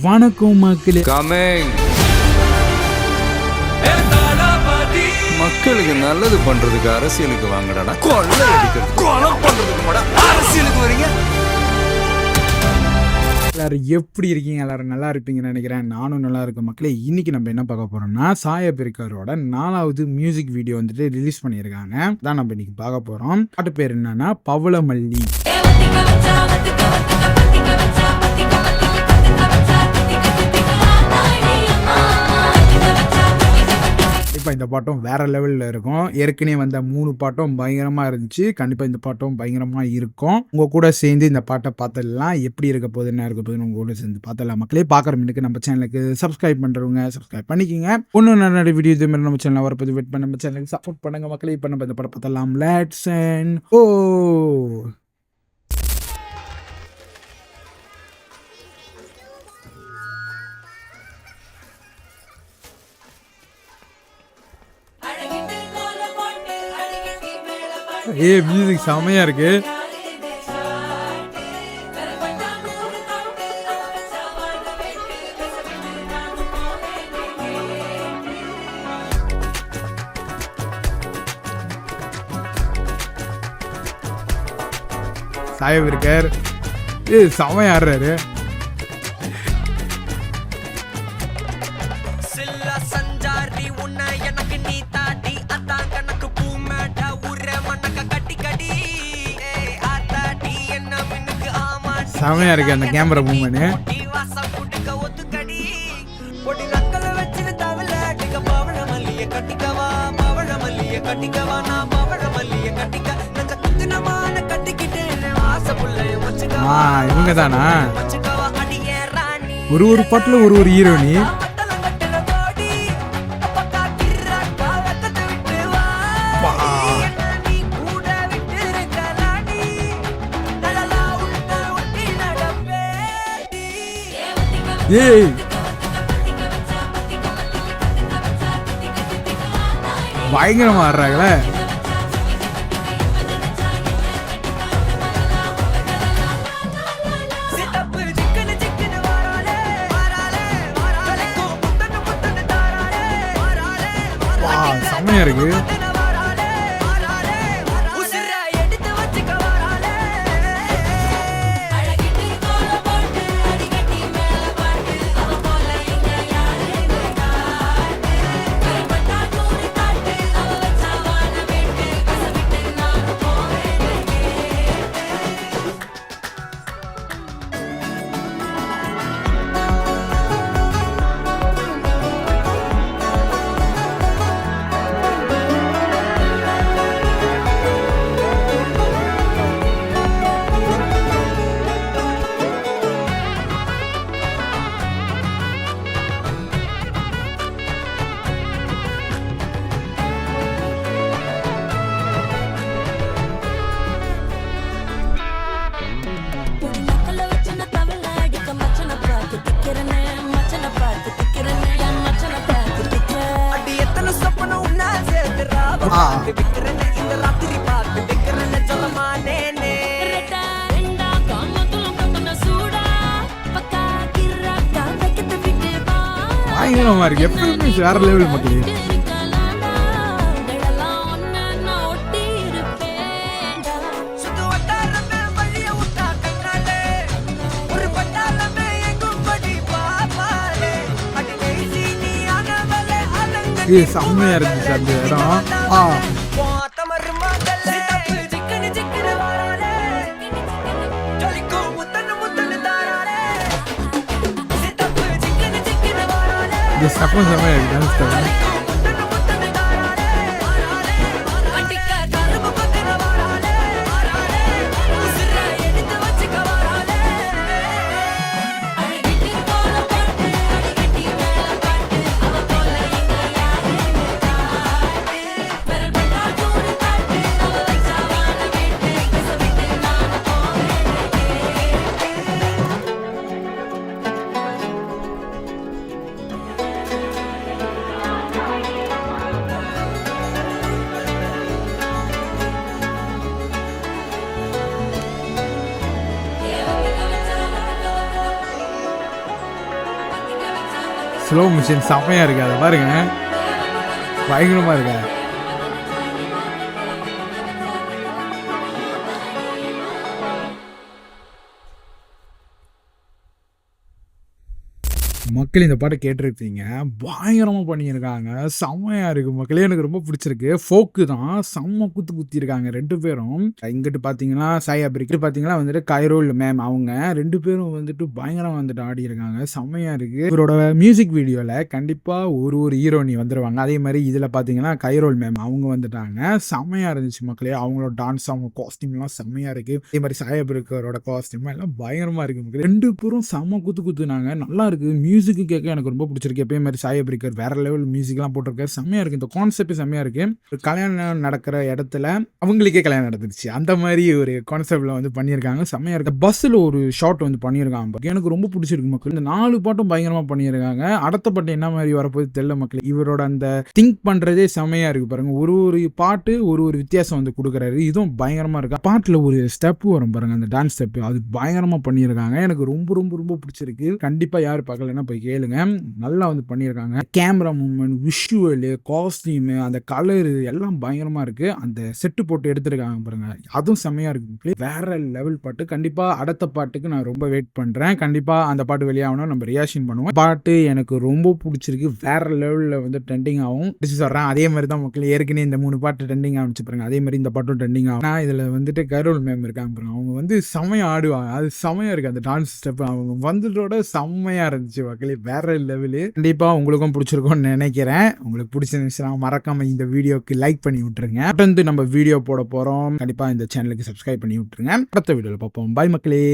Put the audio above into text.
வணக்கம் மக்களே. மக்களுக்கு நல்லது பண்றதுக்கு அரசியலுக்கு வாங்கடா, கொள்ளை அடிக்கிறது கொலை பண்றதுக்கு அரசியலுக்கு வரீங்க. எல்லாரும் எப்படி இருக்கீங்க? எல்லாரும் நல்லா இருப்பீங்கன்னு நினைக்கிறேன். நானும் நல்லா இருக்கேன் மக்களே. இன்னைக்கு நம்ம என்ன பார்க்க போறோம்னா, சாயா பெரிக்காரோட 4வது மியூசிக் வீடியோ வந்துட்டு ரிலீஸ் பண்ணியிருக்காங்க. தான் நம்ம இன்னைக்கு பார்க்க போறோம். பாட்டு பேர் என்னன்னா பவளமல்லி. கண்டிப்பாக இந்த பாட்டும் வேறு லெவலில் இருக்கும். ஏற்கனவே வந்த 3 பாட்டும் பயங்கரமாக இருந்துச்சு. கண்டிப்பாக இந்த பாட்டும் பயங்கரமாக இருக்கும். உங்கள் கூட சேர்ந்து இந்த பாட்டை பார்த்துடலாம். எப்படி இருக்க போகுது, என்ன இருக்க போகுதுன்னு உங்கள் கூட சேர்ந்து பார்த்துடலாம் மக்களே. பார்க்குற மின்னுக்கு நம்ம சேனலுக்கு சப்ஸ்கிரைப் பண்ணுறவங்க சப்ஸ்கிரைப் பண்ணிக்கிங்க. ஒன்றும் நிறைய வீடியோ இது மாதிரி நம்ம சேனலில் வரப்போது வெயிட் பண்ண நம்ம சேனலுக்கு சப்போர்ட் பண்ணுங்கள் மக்களே. இப்போ நம்ம இந்த படம் பார்த்தலாம். லெட்ஸ் அண்ட் ஓ மியூசிக் செமையா இருக்கு. சாயப் இருக்கார். செமையா ஆடுறாரு. செமையா இருக்கு அந்த கேமரா மூவ்மெண்ட். இவங்க தானா ஒரு பாட்டுல ஒரு ஹீரோனி. பயங்கரமா ஆடுறாங்களே. செம்மையா இருக்கு. பயங்கரமா இருக்கு. எப்பவுமே வேற லெவல் மக்களே. செம்மையா இருந்துச்சு அந்த இடம். செம்மையா இருக்கு. ஸ்லோ மிஷின் செம்மையா இருக்கு. அதை பாருங்க, பயங்கரமா இருக்கா. மக்கள் இந்த பாட்டை கேட்டிருப்பீங்க. பயங்கரமா பண்ணியிருக்காங்க. செம்மையா இருக்கு மக்களே. எனக்கு ரொம்ப பிடிச்சிருக்கு. ஃபோக்கு தான். செம்ம குத்து குத்திருக்காங்க 2 பேரும். இங்கிட்டு பார்த்தீங்கன்னா, சாய் அப்ரிக் பார்த்தீங்கன்னா வந்துட்டு கைரோல் மேம் அவங்க 2 பேரும் வந்துட்டு பயங்கரமா வந்துட்டு ஆடியிருக்காங்க. செம்மையா இருக்கு. இவரோட மியூசிக் வீடியோல கண்டிப்பா ஒரு ஹீரோயினி வந்துருவாங்க. அதே மாரி இதுல பார்த்தீங்கன்னா, கைரோல் மேம் அவங்க வந்துட்டாங்க. செம்மையா இருந்துச்சு மக்களே. அவங்களோட டான்ஸ், அவங்க காஸ்டியூம்லாம் செம்மையா இருக்கு. அதே மாரி சாய் அப்ரிக்கரோட காஸ்டியூம் எல்லாம் பயங்கரமா இருக்கு மக்களே. 2 பேரும் செம்ம குத்துனாங்க. நல்லா இருக்கு. மியூசிக் கேட்க எனக்கு ரொம்ப பிடிச்சிருக்கு. எப்பயும் மாதிரி சாய் அப்ரிக்கர் வேற லெவல் மியூசிக்லாம் போட்டிருக்காரு. செம்மையா இருக்கு. இந்த கான்செப்ட் செம்மையா இருக்கு. ஒரு கல்யாணம் நடக்கிற இடத்துல அவங்களுக்கே கல்யாணம் நடந்துருச்சு. அந்த மாதிரி ஒரு கான்செப்ட்ல வந்து பண்ணியிருக்காங்க. செம்மையா இருக்கு. பஸ்ஸில் ஒரு ஷாட் வந்து பண்ணியிருக்காங்க. எனக்கு ரொம்ப பிடிச்சிருக்கு மக்கள். இந்த 4 பாட்டும் பயங்கரமா பண்ணியிருக்காங்க. அடுத்த பாட்டு என்ன மாதிரி வரப்போது தெரியல மக்கள். இவரோட அந்த திங்க் பண்றதே செம்மையா இருக்கு பாருங்க. ஒரு பாட்டு ஒரு வித்தியாசம் வந்து கொடுக்குறாரு. இதுவும் பயங்கரமா இருக்கு. பாட்டுல ஒரு ஸ்டெப் வரும் பாருங்க, அந்த டான்ஸ் ஸ்டெப், அது பயங்கரமா பண்ணியிருக்காங்க. எனக்கு ரொம்ப ரொம்ப ரொம்ப பிடிச்சிருக்கு. கண்டிப்பா யாரு பார்க்கலன்னா போய் கேளுங்க. நல்லா வந்து பண்ணியிருக்காங்க. கேமரா மூவ்மெண்ட், விஷுவலு, காஸ்டியூம், அந்த கலரு எல்லாம் பயங்கரமா இருக்கு. அந்த செட்டு போட்டு எடுத்திருக்காங்க பாருங்க, அதுவும் செம்மையா இருக்கு. வேற லெவல் பாட்டு. கண்டிப்பா அடுத்த பாட்டுக்கு நான் ரொம்ப வெயிட் பண்றேன். கண்டிப்பா அந்த பாட்டு வெளியாகணும், நம்ம ரியாக்ஷன் பண்ணுவோம். பாட்டு எனக்கு ரொம்ப பிடிச்சிருக்கு. வேற லெவல்ல வந்து ட்ரெண்டிங் ஆகும் சொல்றேன். அதே மாதிரி தான் மக்கள் ஏற்கனவே இந்த 3 பாட்டு ட்ரெண்டிங் ஆகிச்சு பாருங்க. அதே மாதிரி இந்த பாட்டும் ட்ரெண்டிங் ஆகும். ஆனா இதுல வந்துட்டு கைரோல் மேம் இருக்காங்க பாருங்க, அவங்க வந்து செம்மையா ஆடுவாங்க. அது செம்மையா இருக்கு. அந்த டான்ஸ் ஸ்டெப் அவங்க வந்ததோட செம்மையா இருந்துச்சு மக்களே. வேற லெவலு. கண்டிப்பா உங்களுக்கும் பிடிச்சிருக்கும்னு நினைக்கிறேன். உங்களுக்கு பிடிச்சிருந்துச்சுன்னா மறக்காம இந்த வீடியோக்கு லைக் பண்ணி விட்டுருங்க. தொடர்ந்து நம்ம வீடியோ போட போறோம். கண்டிப்பா இந்த சேனலுக்கு சப்ஸ்கிரைப் பண்ணி விட்டுருங்க. அடுத்த வீடியோல பார்ப்போம். பாய் மக்களே.